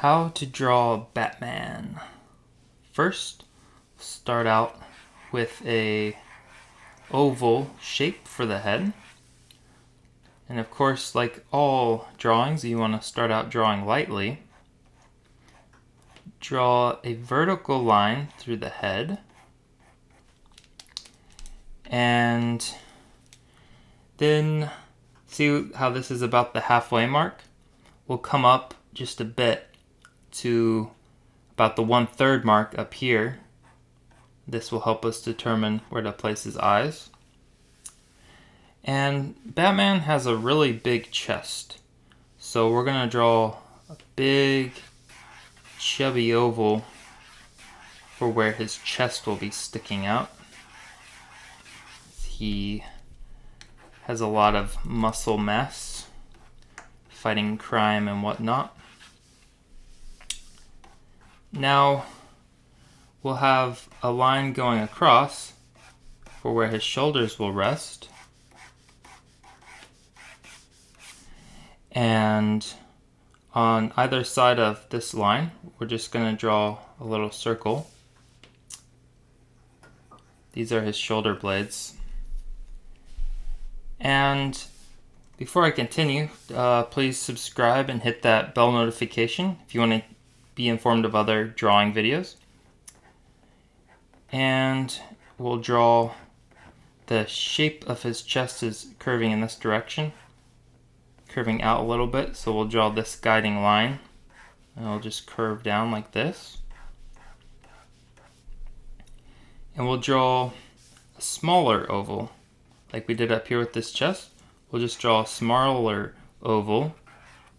How to draw Batman. First, start out with a oval shape for the head. And of course, like all drawings, you want to start out drawing lightly. Draw a vertical line through the head. And then see how this is about the halfway mark? We'll come up just a bit to about the 1/3 mark up here. This will help us determine where to place his eyes. And Batman has a really big chest. So we're going to draw a big chubby oval for where his chest will be sticking out. He has a lot of muscle mass, fighting crime and whatnot. Now we'll have a line going across for where his shoulders will rest. And on either side of this line, we're just going to draw a little circle. These are his shoulder blades. And before I continue, please subscribe and hit that bell notification if you want to be informed of other drawing videos. And we'll draw the shape of his chest is curving in this direction, curving out a little bit. So we'll draw this guiding line, and it'll just curve down like this. And we'll draw a smaller oval, like we did up here with this chest. We'll just draw a smaller oval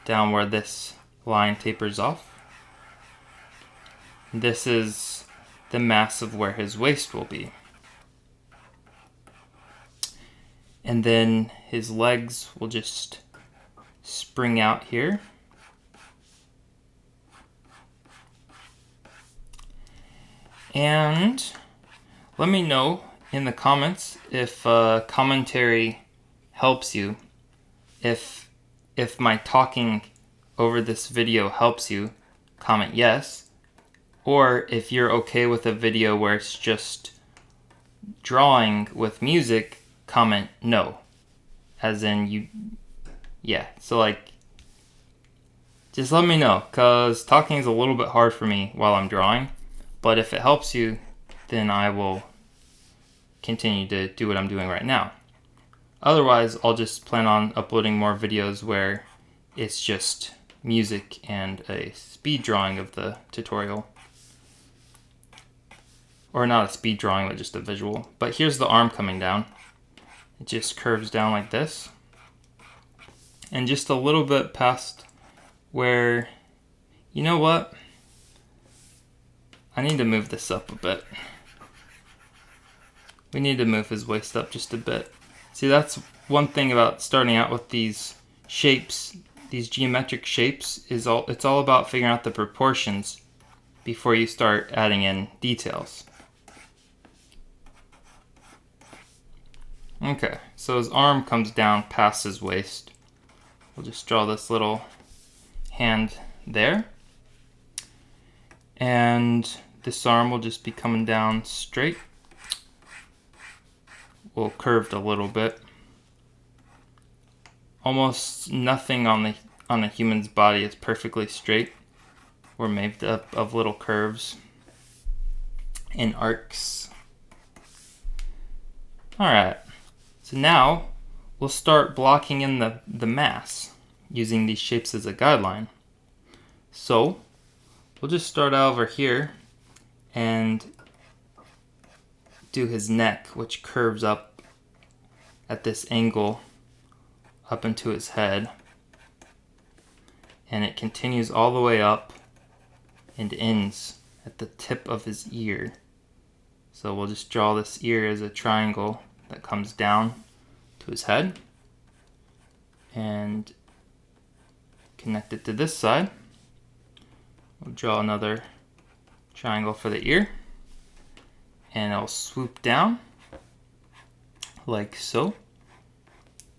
down where this line tapers off. This is the mass of where his waist will be. And then his legs will just spring out here. And let me know in the comments if commentary helps you. If my talking over this video helps you, comment yes. Or if you're okay with a video where it's just drawing with music, comment no. As in so like, just let me know, because talking is a little bit hard for me while I'm drawing. But if it helps you, then I will continue to do what I'm doing right now. Otherwise, I'll just plan on uploading more videos where it's just music and a speed drawing of the tutorial. Or not a speed drawing, but just a visual. But here's the arm coming down. It just curves down like this. And just a little bit past where, you know what? I need to move this up a bit. We need to move his waist up just a bit. See, that's one thing about starting out with these shapes, these geometric shapes, it's all about figuring out the proportions before you start adding in details. Okay, so his arm comes down past his waist. We'll just draw this little hand there. And this arm will just be coming down straight. We'll curved a little bit. Almost nothing on a human's body is perfectly straight. We're made up of little curves and arcs. Alright, so now we'll start blocking in the mass using these shapes as a guideline. So we'll just start out over here and do his neck, which curves up at this angle up into his head. And it continues all the way up and ends at the tip of his ear. So we'll just draw this ear as a triangle that comes down to his head and connect it to this side. We'll draw another triangle for the ear, and it'll swoop down like so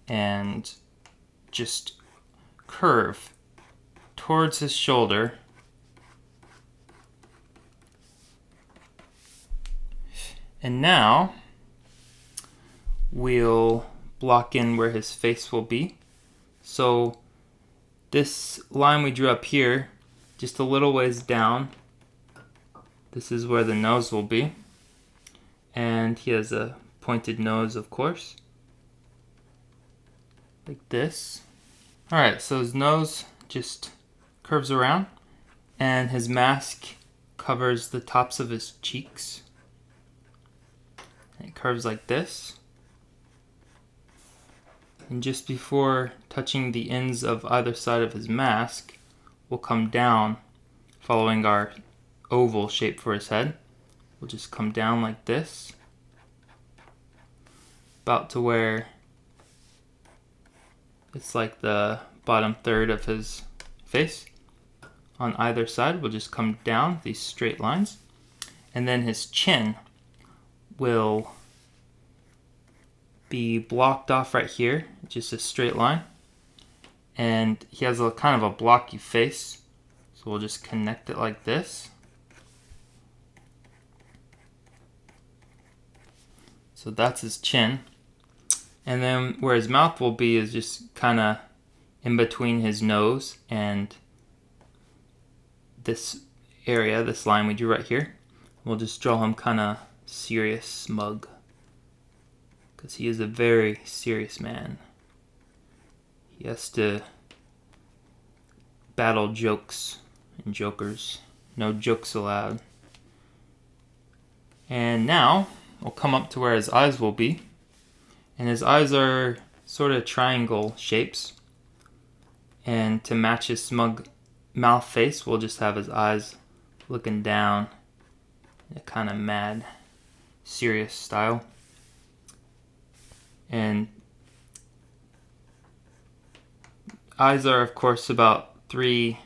and just curve towards his shoulder And now we'll block in where his face will be. So this line we drew up here, just a little ways down, this is where the nose will be. And he has a pointed nose, of course, like this. Alright, so his nose just curves around, and his mask covers the tops of his cheeks. It curves like this. And just before touching the ends of either side of his mask, we'll come down, following our oval shape for his head. We'll just come down like this, about to where it's like the bottom third of his face. On either side, we'll just come down these straight lines. And then his chin will be blocked off right here, just a straight line. And he has a kind of a blocky face, so we'll just connect it like this. So that's his chin. And then where his mouth will be is just kind of in between his nose and this area, this line we drew right here. We'll just draw him kind of serious, smug, because he is a very serious man. He has to battle jokes and jokers. No jokes allowed. And now we'll come up to where his eyes will be. And his eyes are sort of triangle shapes. And to match his smug mouth face, we'll just have his eyes looking down in a kind of mad, serious style. And eyes are, of course, about 3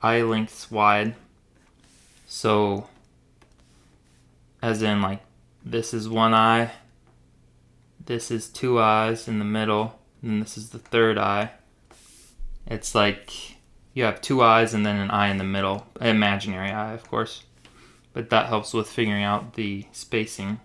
eye lengths wide. So, as in, like, this is 1 eye, this is 2 eyes in the middle, and this is the 3rd eye. It's like you have 2 eyes and then an eye in the middle. An imaginary eye, of course. But that helps with figuring out the spacing.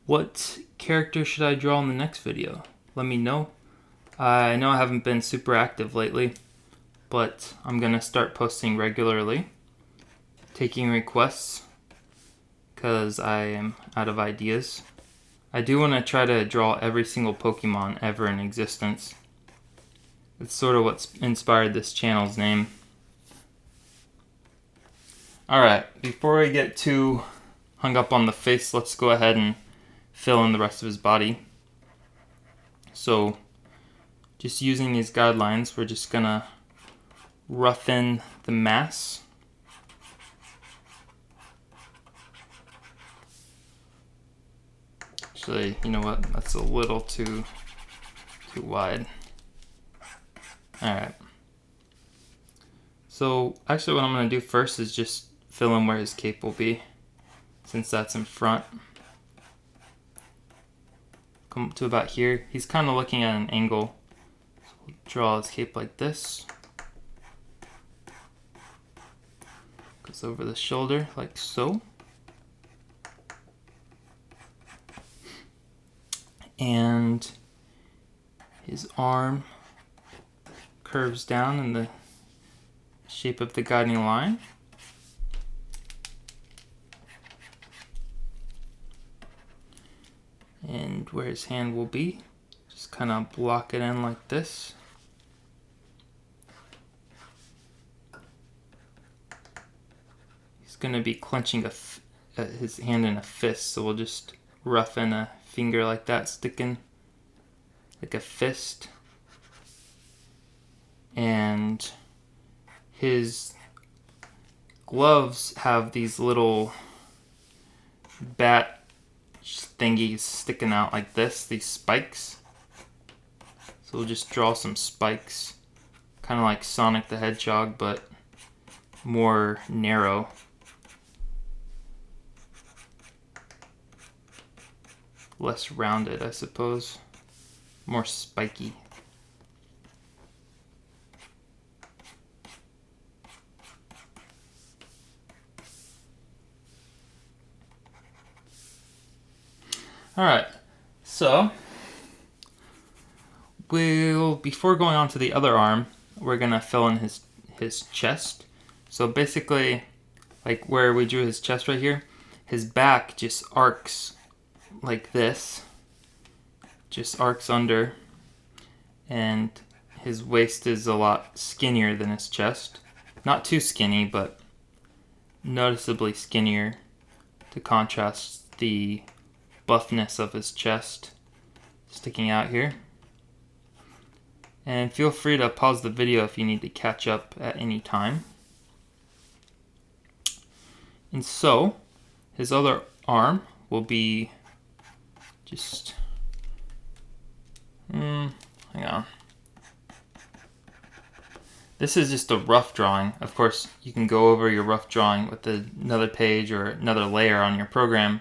What character should I draw in the next video? Let me know. I know I haven't been super active lately, but I'm going to start posting regularly, taking requests, because I am out of ideas. I do want to try to draw every single Pokemon ever in existence. It's sort of what's inspired this channel's name. Alright, before I get too hung up on the face, let's go ahead and fill in the rest of his body. So, just using these guidelines, we're just gonna roughen the mass. Actually, you know what? That's a little too wide. Alright. So, actually what I'm gonna do first is just fill in where his cape will be, since that's in front. Come up to about here. He's kind of looking at an angle. So we'll draw his cape like this. Goes over the shoulder like so. And his arm curves down in the shape of the guiding line. And where his hand will be, just kind of block it in like this. He's going to be clenching his hand in a fist, so we'll just roughen a finger like that, sticking like a fist. And his gloves have these little bat thingies sticking out like this, these spikes. So we'll just draw some spikes, kind of like Sonic the Hedgehog, but more narrow. Less rounded, I suppose. More spiky. Alright, so before going on to the other arm, we're gonna fill in his chest. So basically, like where we drew his chest right here, his back just arcs like this, just arcs under, and his waist is a lot skinnier than his chest. Not too skinny, but noticeably skinnier to contrast the buffness of his chest sticking out here. And feel free to pause the video if you need to catch up at any time. And so, his other arm will be just, hang on. This is just a rough drawing. Of course, you can go over your rough drawing with another page or another layer on your program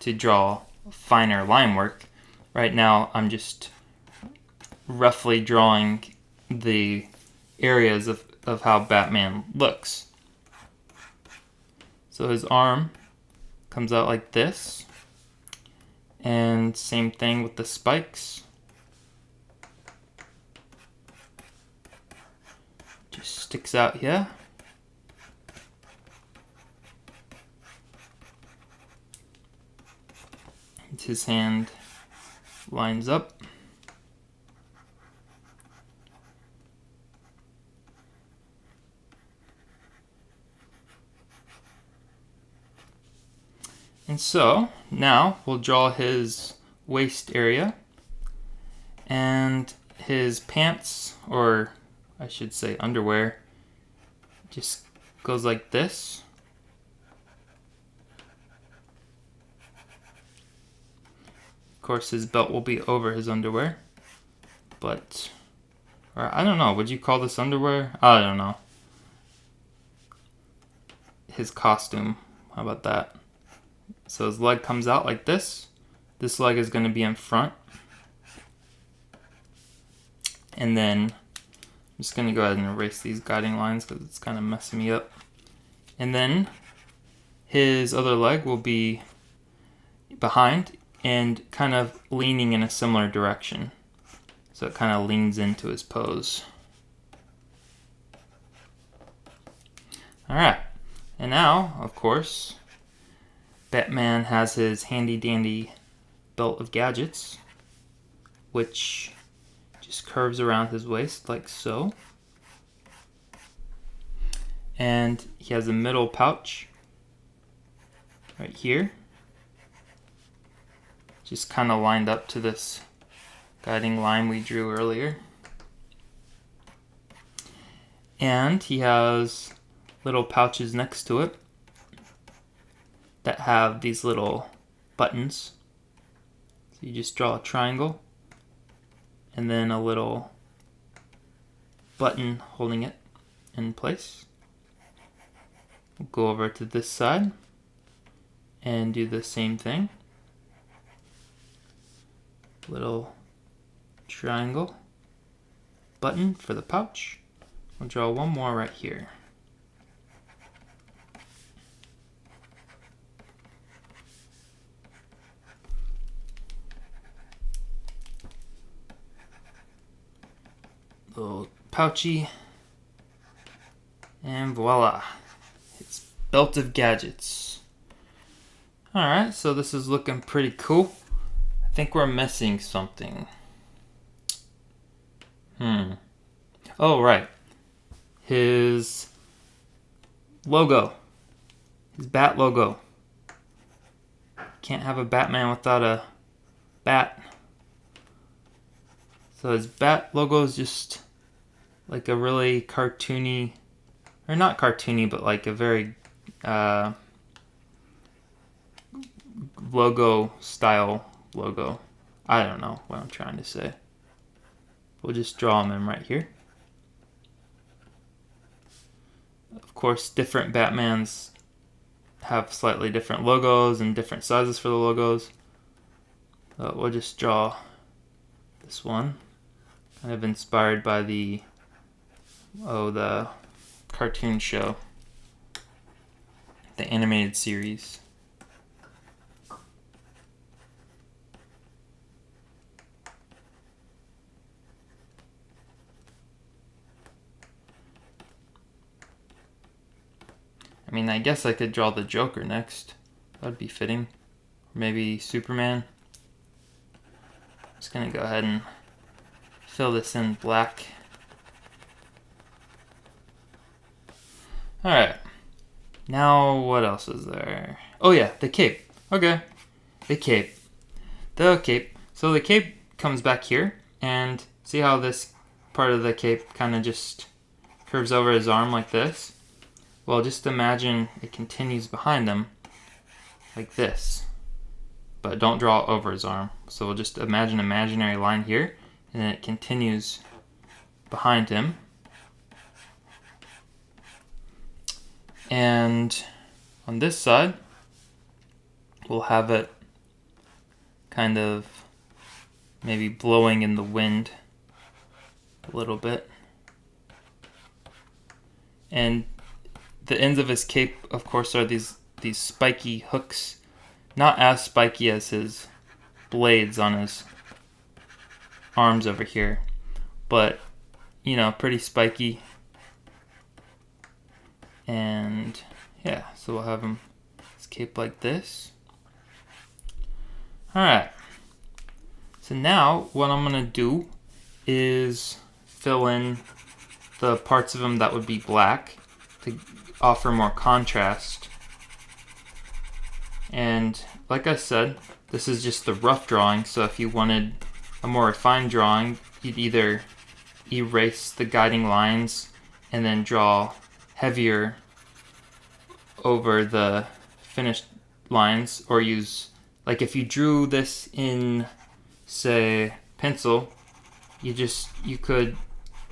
to draw finer line work. Right now, I'm just roughly drawing the areas of how Batman looks. So his arm comes out like this, and same thing with the spikes. Just sticks out here. And his hand lines up. And so now we'll draw his waist area, and his pants, or I should say underwear, just goes like this. Of course, his belt will be over his underwear, but, or I don't know, would you call this underwear? I don't know. His costume, how about that? So his leg comes out like this. This leg is going to be in front. And then I'm just going to go ahead and erase these guiding lines because it's kind of messing me up. And then his other leg will be behind and kind of leaning in a similar direction. So it kind of leans into his pose. Alright, and now, of course, Batman has his handy dandy belt of gadgets, which just curves around his waist like so. And he has a middle pouch right here, just kind of lined up to this guiding line we drew earlier. And he has little pouches next to it that have these little buttons. So you just draw a triangle and then a little button holding it in place. We'll go over to this side and do the same thing. Little triangle button for the pouch. I'll draw one more right here. Little pouchy, and voila, it's belt of gadgets. Alright, so this is looking pretty cool. I think we're missing something. Oh, right. His logo. His bat logo. Can't have a Batman without a bat. So his bat logo is just like a really cartoony, or not cartoony, but like a very logo style logo. I don't know what I'm trying to say. We'll just draw them in right here. Of course, different Batmans have slightly different logos and different sizes for the logos. We'll just draw this one, kind of inspired by the cartoon show, the animated series. I mean, I guess I could draw the Joker next. That'd be fitting. Maybe Superman. Just gonna go ahead and fill this in black. Alright. Now, what else is there? Oh yeah, the cape. Okay. The cape. So the cape comes back here, and see how this part of the cape kind of just curves over his arm like this? Well, just imagine it continues behind him like this. But don't draw over his arm. So we'll just imagine an imaginary line here, and then it continues behind him. And on this side, we'll have it kind of maybe blowing in the wind a little bit. And the ends of his cape, of course, are these spiky hooks. Not as spiky as his blades on his arms over here, but, you know, pretty spiky. And yeah, so we'll have his cape like this. Alright, so now what I'm going to do is fill in the parts of him that would be black to offer more contrast. And like I said, this is just the rough drawing, so if you wanted a more refined drawing, you'd either erase the guiding lines and then draw heavier over the finished lines, or use, like if you drew this in, say, pencil, you could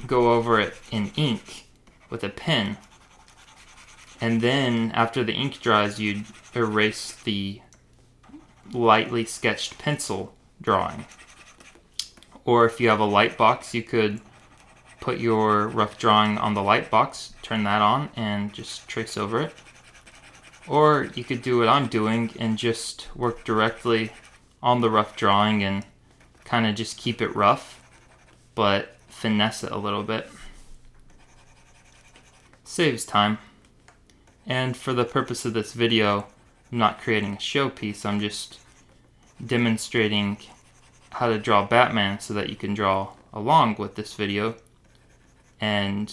go over it in ink with a pen, and then after the ink dries, you'd erase the lightly sketched pencil drawing. Or if you have a light box, you could put your rough drawing on the light box, turn that on, and just trace over it. Or you could do what I'm doing and just work directly on the rough drawing and kind of just keep it rough, but finesse it a little bit. Saves time. And for the purpose of this video, I'm not creating a showpiece, I'm just demonstrating how to draw Batman so that you can draw along with this video and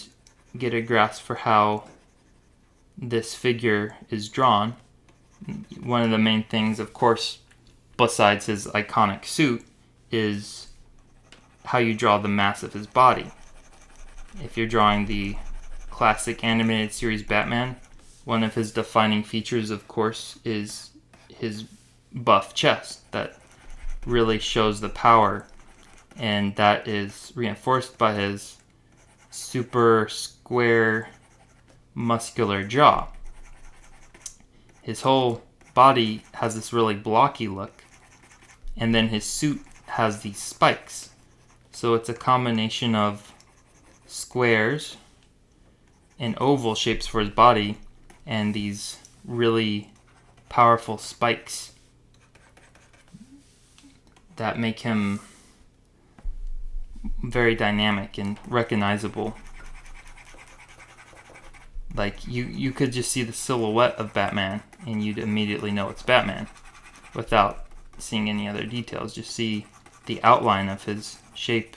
get a grasp for how this figure is drawn. One of the main things, of course, besides his iconic suit, is how you draw the mass of his body. If you're drawing the classic animated series Batman, one of his defining features, of course, is his buff chest that really shows the power, and that is reinforced by his super square muscular jaw. His whole body has this really blocky look, and then his suit has these spikes. So it's a combination of squares and oval shapes for his body and these really powerful spikes that make him very dynamic and recognizable. Like, you could just see the silhouette of Batman and you'd immediately know it's Batman without seeing any other details. Just see the outline of his shape.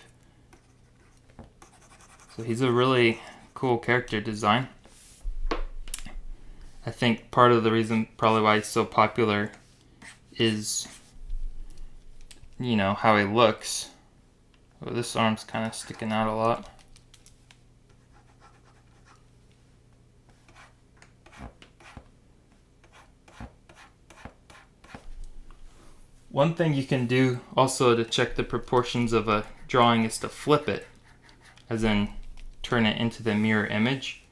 So he's a really cool character design. I think part of the reason probably why he's so popular is, you know, how he looks. Oh, this arm's kind of sticking out a lot. One thing you can do also to check the proportions of a drawing is to flip it, as in turn it into the mirror image.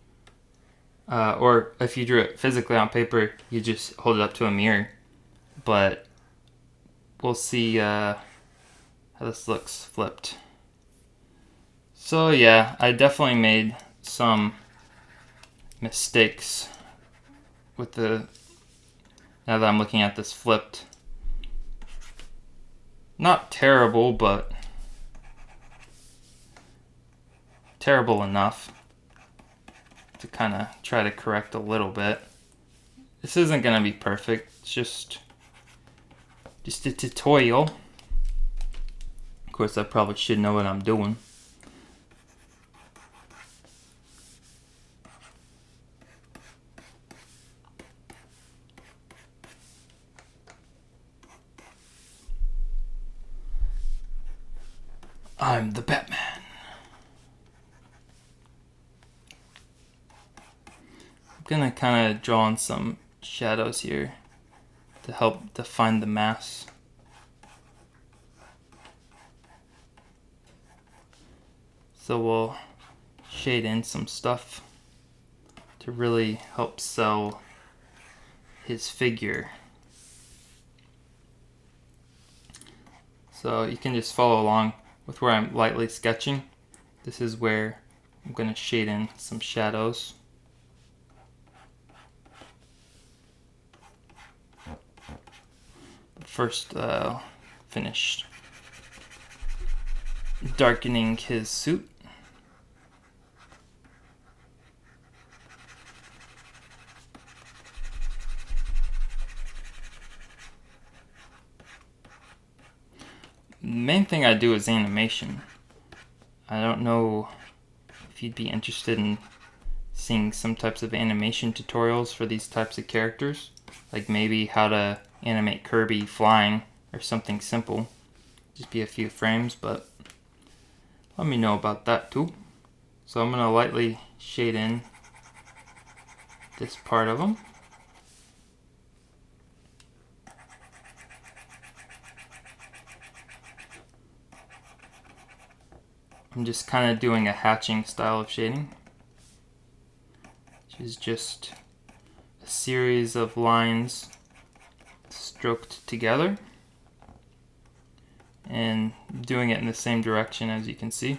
Or if you drew it physically on paper, you just hold it up to a mirror. But we'll see how this looks flipped. So yeah, I definitely made some mistakes with now that I'm looking at this flipped. Not terrible, but terrible enough to kind of try to correct a little bit. This isn't going to be perfect. It's just a tutorial. Of course, I probably should know what I'm doing. I'm the Batman. I'm gonna kind of draw on some shadows here to help define the mass. So we'll shade in some stuff to really help sell his figure. So you can just follow along with where I'm lightly sketching. This is where I'm going to shade in some shadows. But first, finish darkening his suit. The main thing I do is animation. I don't know if you'd be interested in seeing some types of animation tutorials for these types of characters, like maybe how to animate Kirby flying or something simple. Just be a few frames, but let me know about that too. So I'm going to lightly shade in this part of him. I'm just kind of doing a hatching style of shading, which is just a series of lines stroked together and doing it in the same direction as you can see.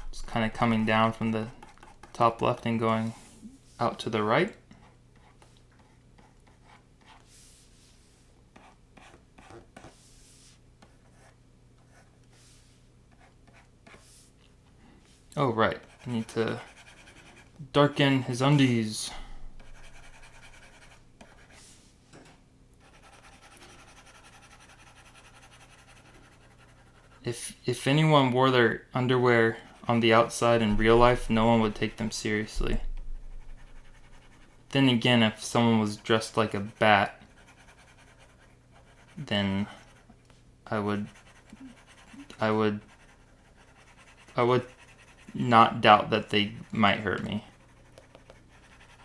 It's kind of coming down from the top left and going out to the right. Oh right, I need to darken his undies. If anyone wore their underwear on the outside in real life, no one would take them seriously. Then again, if someone was dressed like a bat, then I would not doubt that they might hurt me.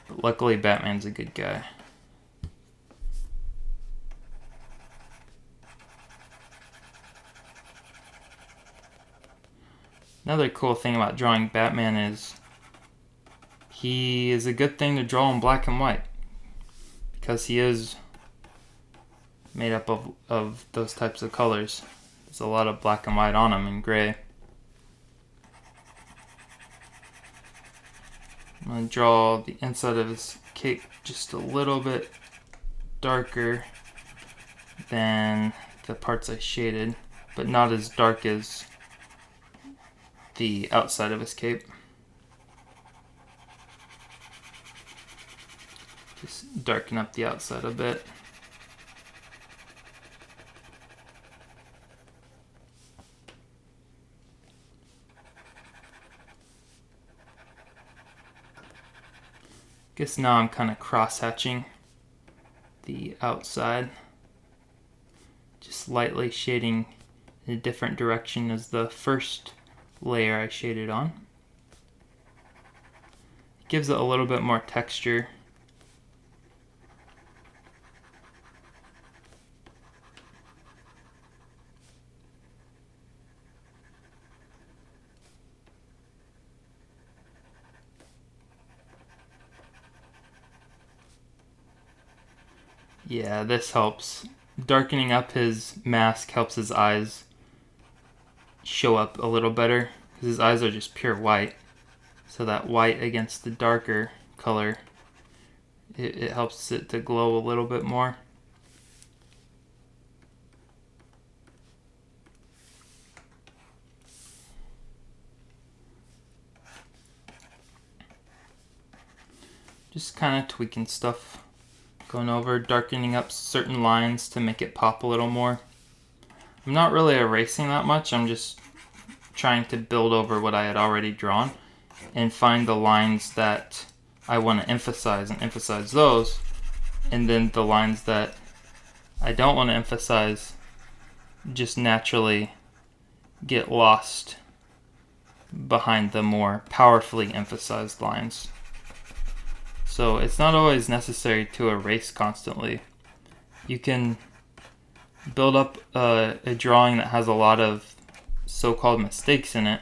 But luckily, Batman's a good guy. Another cool thing about drawing Batman is he is a good thing to draw in black and white, because he is made up of those types of colors. There's a lot of black and white on him and gray. I'm going to draw the inside of his cape just a little bit darker than the parts I shaded, but not as dark as the outside of his cape. Just darken up the outside a bit. Guess now I'm kind of cross-hatching the outside, just lightly shading in a different direction as the first layer I shaded on. It gives it a little bit more texture. Yeah, this helps. Darkening up his mask helps his eyes show up a little better, because his eyes are just pure white. So that white against the darker color, it helps it to glow a little bit more. Just kind of tweaking stuff, going over, darkening up certain lines to make it pop a little more. I'm not really erasing that much, I'm just trying to build over what I had already drawn and find the lines that I want to emphasize and emphasize those, and then the lines that I don't want to emphasize just naturally get lost behind the more powerfully emphasized lines. So it's not always necessary to erase constantly. You can build up a drawing that has a lot of so-called mistakes in it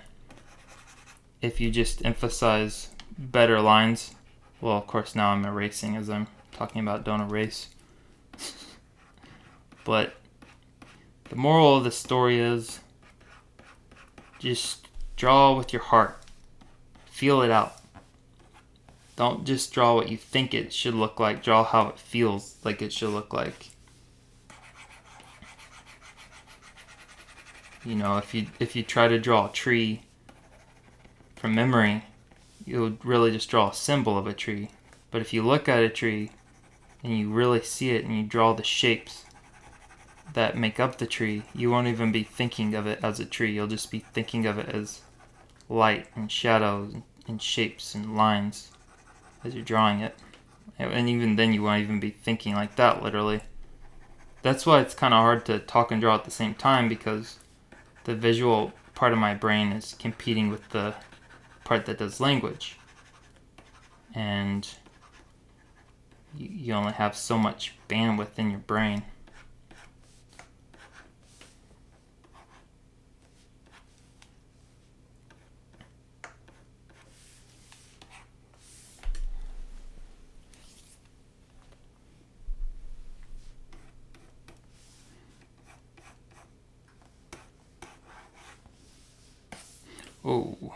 if you just emphasize better lines. Well, of course now I'm erasing as I'm talking about don't erase. But the moral of the story is just draw with your heart. Feel it out. Don't just draw what you think it should look like. Draw how it feels like it should look like. You know, if you try to draw a tree from memory, you would really just draw a symbol of a tree. But if you look at a tree and you really see it and you draw the shapes that make up the tree, you won't even be thinking of it as a tree. You'll just be thinking of it as light and shadows and shapes and lines as you're drawing it. And even then you won't even be thinking like that, literally. That's why it's kind of hard to talk and draw at the same time, because the visual part of my brain is competing with the part that does language. And you only have so much bandwidth in your brain. Oh.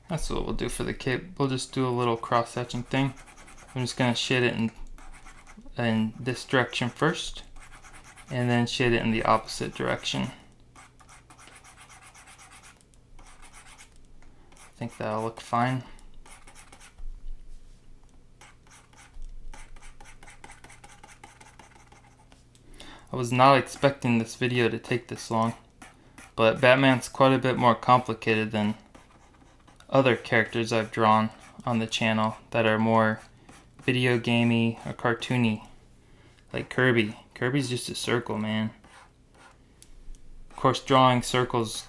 That's what we'll do for the cape. We'll just do a little cross-hatching thing. I'm just going to shade it in this direction first, and then shade it in the opposite direction. I think that'll look fine. I was not expecting this video to take this long, but Batman's quite a bit more complicated than other characters I've drawn on the channel that are more video gamey or cartoony, like Kirby. Kirby's just a circle, man. Of course, drawing circles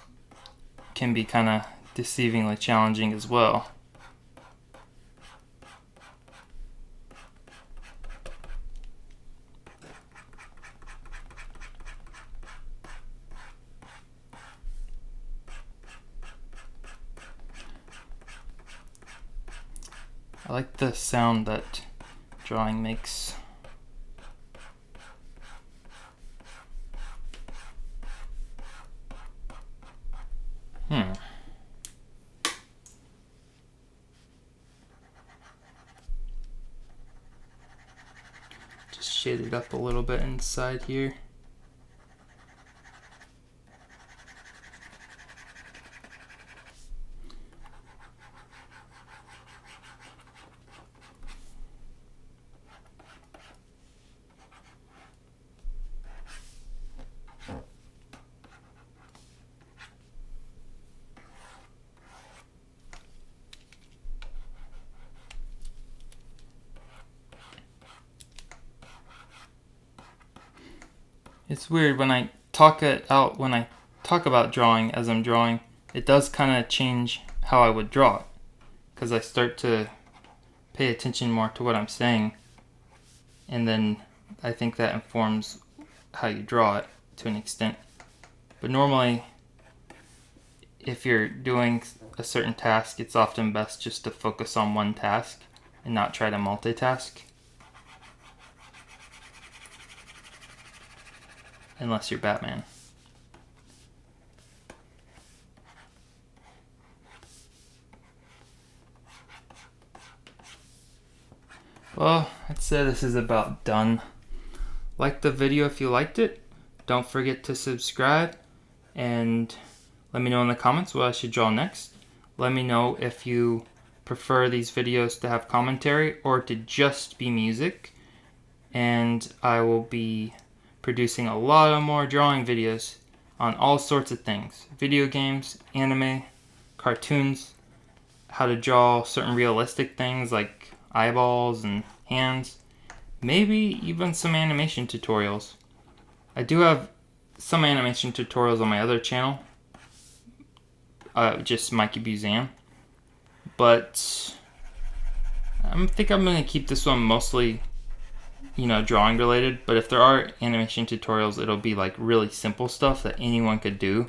can be kind of deceivingly challenging as well. I like the sound that drawing makes. Just shade it up a little bit inside here. It's weird when I talk it out, when I talk about drawing as I'm drawing, it does kind of change how I would draw it, because I start to pay attention more to what I'm saying, and then I think that informs how you draw it to an extent. But normally if you're doing a certain task, it's often best just to focus on one task and not try to multitask. Unless you're Batman. Well, I'd say this is about done. Like the video if you liked it. Don't forget to subscribe and let me know in the comments what I should draw next. Let me know if you prefer these videos to have commentary or to just be music. And I will be producing a lot of more drawing videos on all sorts of things. Video games, anime, cartoons, how to draw certain realistic things like eyeballs and hands, maybe even some animation tutorials. I do have some animation tutorials on my other channel, just Mikey Buzan, but I think I'm going to keep this one mostly, drawing related, but if there are animation tutorials, it'll be like really simple stuff that anyone could do,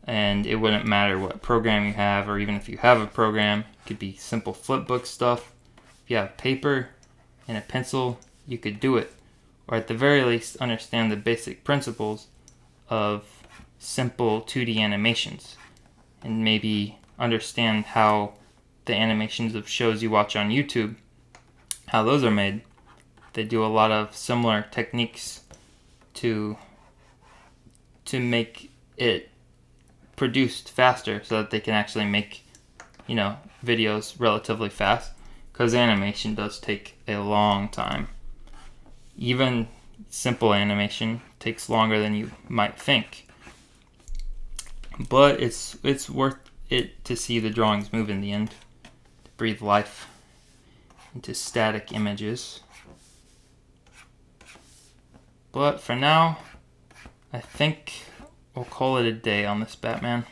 and it wouldn't matter what program you have, or even if you have a program. It could be simple flipbook stuff. If you have paper and a pencil, you could do it, or at the very least understand the basic principles of simple 2D animations, and maybe understand how the animations of shows you watch on YouTube, how those are made. They do a lot of similar techniques to make it produced faster so that they can actually make, videos relatively fast, because animation does take a long time. Even simple animation takes longer than you might think. But it's worth it to see the drawings move in the end, to breathe life into static images. But for now, I think we'll call it a day on this Batman.